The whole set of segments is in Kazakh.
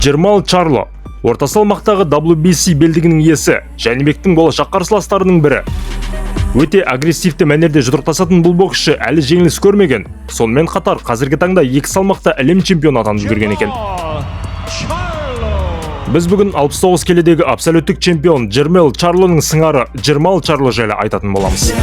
Джермал Чарло, орта салмақтағы WBC белдігінің иесі, Жәнібектің болашақ қарсыластарының бірі. Өте агрессивті мәнерде жұдырықтасатын бұл боксшы әлі жеңіліс көрмеген. Сонымен қатар қазіргі таңда екі салмақта әлем чемпионы атанып жүрген екен. Біз бүгін 69 келідегі абсолюттік чемпион Джермал Чарлоның сыңары Джермал Чарло жайлы айтатын боламыз.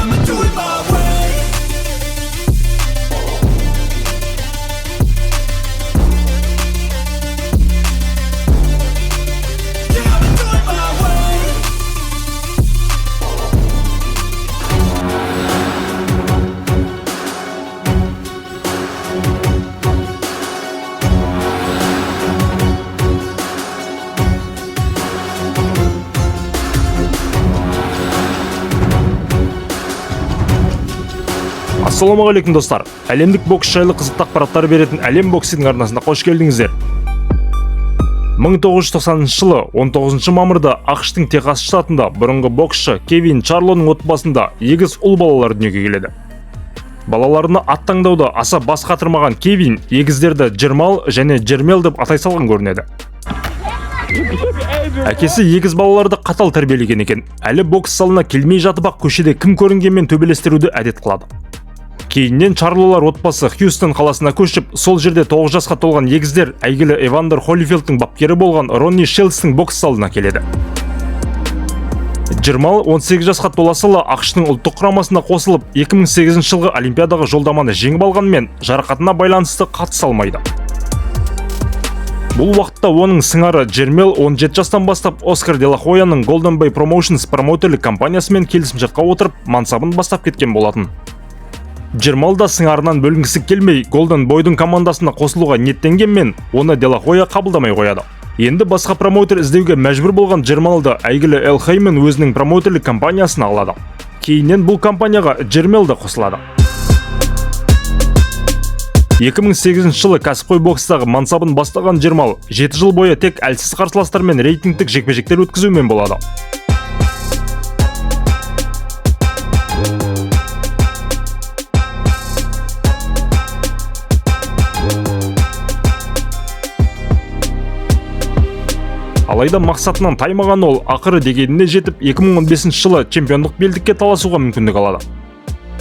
Ассалаумағалейкум достар. Әлемдік бокс жайлы қызықты ақпараттар беретін әлем боксинг арнасына қош келдіңіздер. 1990 жылы 19 мамырда ақш-тың Техас штатында бұрынғы боксшы Кевин Чарлоның отбасында егіз ұл балалар дүниеге келеді. Балаларына ат таңдауда аса бас қатырмаған Кевин егіздерді Джермал және Джермел деп атай салған көрінеді. Әкесі егіз балаларды қатал тәрбиелеген екен. Әлі бокс залына келмей жатып ақ көшеде кім көрінгенмен төбелестіруді әдет қылады. Кейіннен Чарлолар отбасы Хьюстон қаласына көшіп, сол жерде 9 жасқа толған егіздер әйгілі Эвандер Холлифилдтің бапкері болған Ронни Шелстің бокс залына келеді. Джермал 18 жасқа толасылы ақш-тың ұлттық құрамасына қосылып, 2008 жылғы Олимпиадаға жолдаманы жеңіп алғанмен, жарақатына байланысты қатыса алмайды. Бұл уақытта оның сыңары Джермел 17 жастан бастап Оскар де ла Хойяның Golden Bay Promotions промоутерлік компаниясымен келісімшартқа отырып, мансабын бастап кеткен болатын. Джермал да сыңарынан бөлінгісі келмей, Golden Boy'дың командасына қосылуға ниеттенгенмен, оны де ла Хойя қабылдамай қояды. Енді басқа промоутер іздеуге мәжбүр болған Джермалды әйгілі Эл Хеймен өзінің промоутерлік компаниясына алады. Кейіннен бұл компанияға Джермел да қосылады. 2008 жылы кәсіпқой бокстағы мансабын бастаған Джермал 7 жыл бойы тек әлсіз қарсыластармен рейтингтік жекпе-жектер өткізумен болады. Алайда мақсатынан таймаған ол ақыры дегеніне жетіп 2015 жылы чемпиондық белдікке таласуға мүмкіндік алады.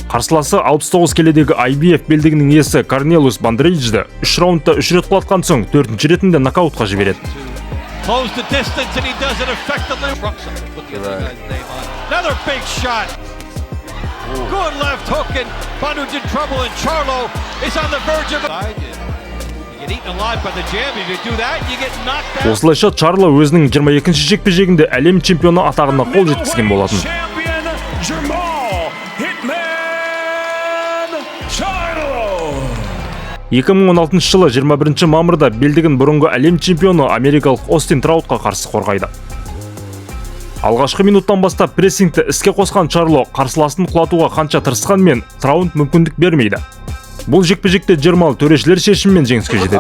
Қарсыласы 69 келідегі IBF белдігінің иесі Корнелиус Бандрейджді 3 раундта 3 рет құлатқан соң 4-ші ретінде нокаутқа жібереді. Осылайша Чарло өзінің 22-ші жекпе-жегінде әлем чемпионы атағына қол жеткізген болатын. 2016 жылы 21 мамырда белдігін бұрынғы әлем чемпионы америкалық Остин Траутқа қарсы қорғайды. Алғашқы минуттан бастап прессингті іске қосқан Чарло қарсыласын құлатуға қанша тырысқанмен Траут мүмкіндік бермейді. Бұл жекпе-жекте Джермал төрешілер шешіммен жеңіске жетеді.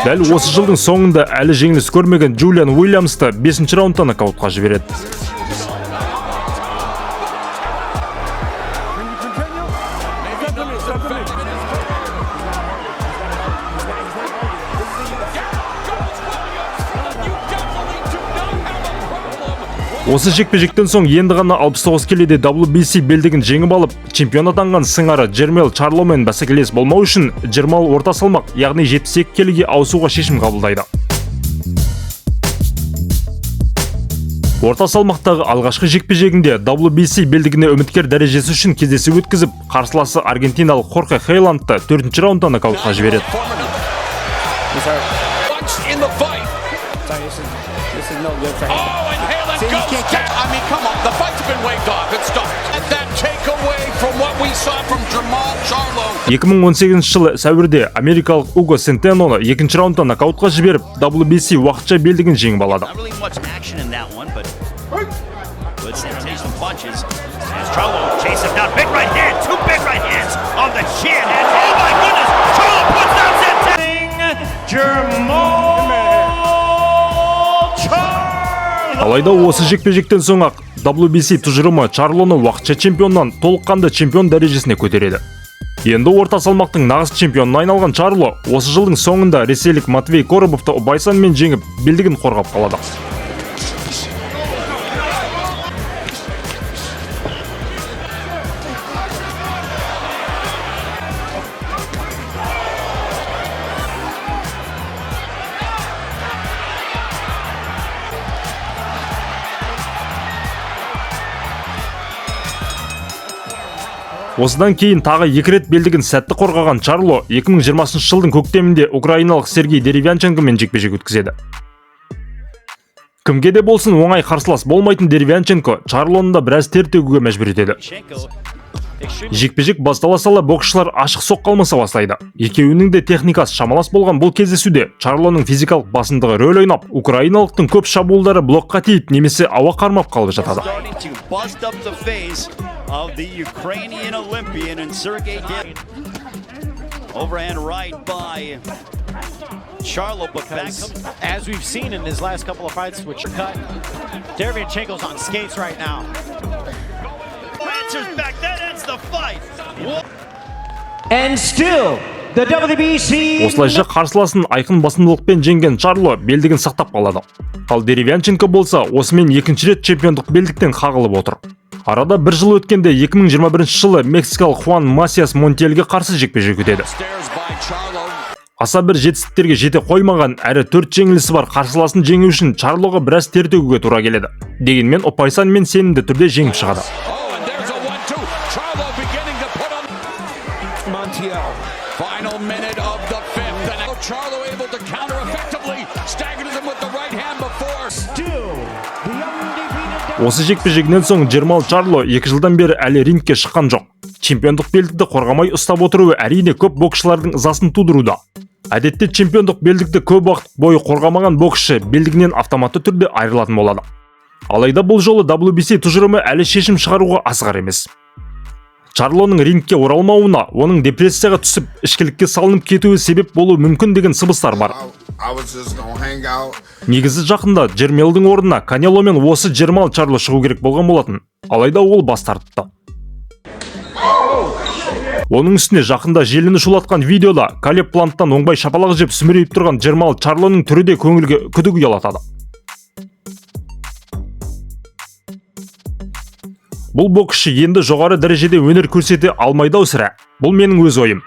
Дәл осы жылдың соңында әлі жеңіліс көрмеген Джулиан Уильямсты 5-ші раундта нокаутқа жібереді. Осы жекпе-жектен соң енді ғана 69 келіде WBC белдігін жеңіп алып, чемпион атанған сыңары Джермал Чарломен бәсекелес болмау үшін Джермал орта салмақ, яғни 72 келіге ауысуға шешім қабылдайды. Орта салмақтағы алғашқы жекпе-жегінде WBC белдігіне үміткер дәрежесі үшін кездесу өткізіп, қарсыласы аргентиналық Хорхе Хейландты 4-ші раундта нокаутқа жібереді. See, you can't catch. I mean, come on. The fight's been waved off. It stopped. And that take away from what we saw from Jermall Charlo. 2018 жылы сәуірде америкалық Уго Сентеноны 2-ші раундта нокаутқа жіберіп, WBC уақытша белдігін жеңіп алады. Charlo chases down big right hand, two big right hands on the chin, and oh my goodness, Charlo puts down Santana. Алайда осы жекпе-жектен соң ақ WBC тұжырымы Чарлоны уақытша чемпионнан толыққанды чемпион дәрежесіне көтереді. Енді орта салмақтың нағыз чемпионына айналған Чарло осы жылдың соңында ресейлік Матвей Коробовты ұпай санымен жеңіп, белдігін қорғап қалады. Осыдан кейін тағы 2 рет белдігін сәтті қорғаған Чарло 2020 жылдың көктемінде украиналық Сергей Деревянченкомен жекпе-жек өткізеді. Кімге де болсын оңай қарсылас болмайтын Деревянченко Чарлоны да біраз тер төгуге мәжбүр етеді. Жекпе-жек бастала сала боксшылар ашық соққы алмаса бастайды. Екеуінің де техникасы шамалас болған бұл кездесуде Чарлоның физикалық басымдығы рөл ойнап, украиналықтың көп шабуылдары блокқа тиіп немесе ауа қармап қалып жатады. Of the Ukrainian Olympian and Sergey overhand right by Charlo, because as we've seen in his last couple of fights, which cut, Derevyanchenko's on skates right now. answers back, that ends the fight. And still, the WBC. Осылайша қарсыласын айқын басымдылықпен жеңген Чарло белдігін сақтап қалады. Ал Деревянченко болса осымен екінші рет чемпиондық белдіктен қағылып отыр. Арада бір жыл өткенде 2021 жылы мексикалық Хуан Масиас Монтельге қарсы жекпе-жек өтеді. Аса бір жетістіктерге жете қоймаған әрі 4 жеңілісі бар қарсыласын жеңу үшін Чарлоға біраз тер төгуге тура келеді. Дегенмен ұпай санымен сенімді түрде жеңіп шығады. Осы жекпе-жегінен соң Джермал Чарло 2 жылдан бері әлі рингке шыққан жоқ. Чемпиондық белдікті қорғамай ұстап отыруы әрине көп боксшылардың ызасын тудыруда. Әдетте чемпиондық белдікті көп уақыт бойы қорғамаған боксшы белдігінен автоматты түрде айырылатын болады. Алайда бұл жолы WBC тұжырымы әлі шешім шығаруға асығар емес. Чарлоның рингке оралмауына, оның депрессияға түсіп, ішкілікке салынып кетуі себеп болуы мүмкін деген сыбыстар бар. Негізі жақында Джермелдің орнына Канеломен осы Джермал Чарло шығу керек болған болатын. Алайда ол бас тартты. Оның үстіне жақында желіні шулатқан видеода Калеб Планттан оңбай шапалақ жеп сүмірейіп тұрған Джермал Чарлоның түрі де көңілге күдік ұялатады. Бұл боксшы енді жоғары дәрежеде өнер көрсете алмайды сірә. Бұл менің өз ойым.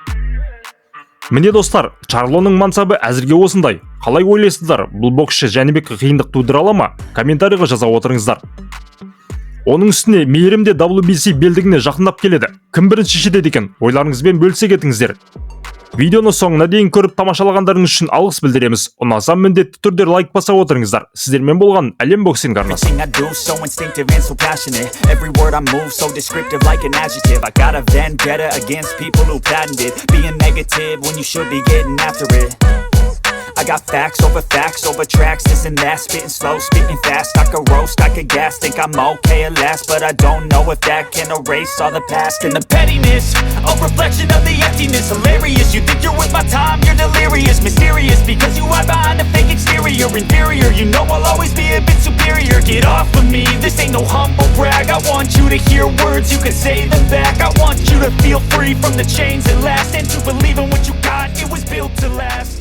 Міне достар, Чарлоның мансабы әзірге осындай. Қалай ойлайсыздар? Бұл боксшы Жәнібек қиындық тудыра ала ма? Комментарийға жаза отырыңыздар. Оның үстіне мейірім де WBC белдігіне жақындап келеді. Кім бірінші жетеді екен? Ойларыңызбен бөлісе кетіңіздер. Видеоны соңына дейін көріп тамашалағандарыңыз үшін алғыс білдіреміз. Ұнаса міндетті түрде лайк баса отырыңыздар. Сіздермен болған Әлем боксинг арнасы. I got facts over tracks, this and that, spitting slow, spitting fast. I could roast, I could gas, think I'm okay at last, but I don't know if that can erase all the past. And the pettiness, a reflection of the emptiness, hilarious. You think you're worth my time, you're delirious, mysterious, because you hide behind a fake exterior, inferior. You know I'll always be a bit superior. Get off of me, this ain't no humble brag. I want you to hear words, you can say them back. I want you to feel free from the chains that last, and to believe in what you got, it was built to last.